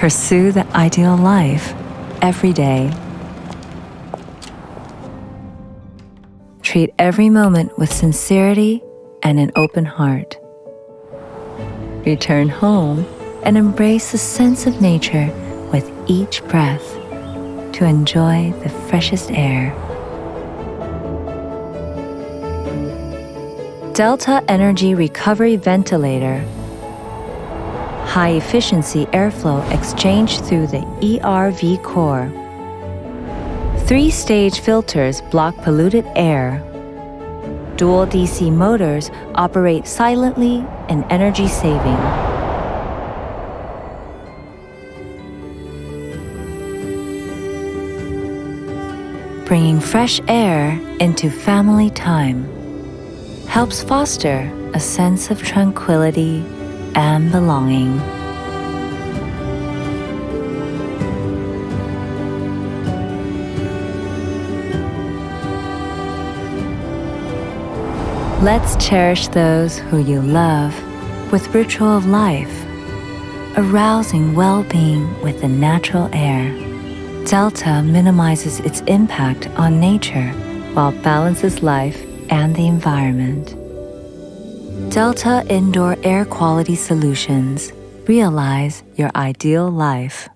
Pursue the ideal life every day. Treat every moment with sincerity and an open heart. Return home and embrace the sense of nature with each breath to enjoy the freshest air. Delta Energy Recovery Ventilator. High-efficiency airflow exchange through the ERV core. 3-stage filters block polluted air. Dual DC motors operate silently and energy-saving. Bringing fresh air into family time helps foster a sense of tranquility and belonging. Let's cherish those who you love with ritual of life, arousing well-being with the natural air. Delta minimizes its impact on nature while balances life and the environment. Delta Indoor Air Quality Solutions. Realize your ideal life.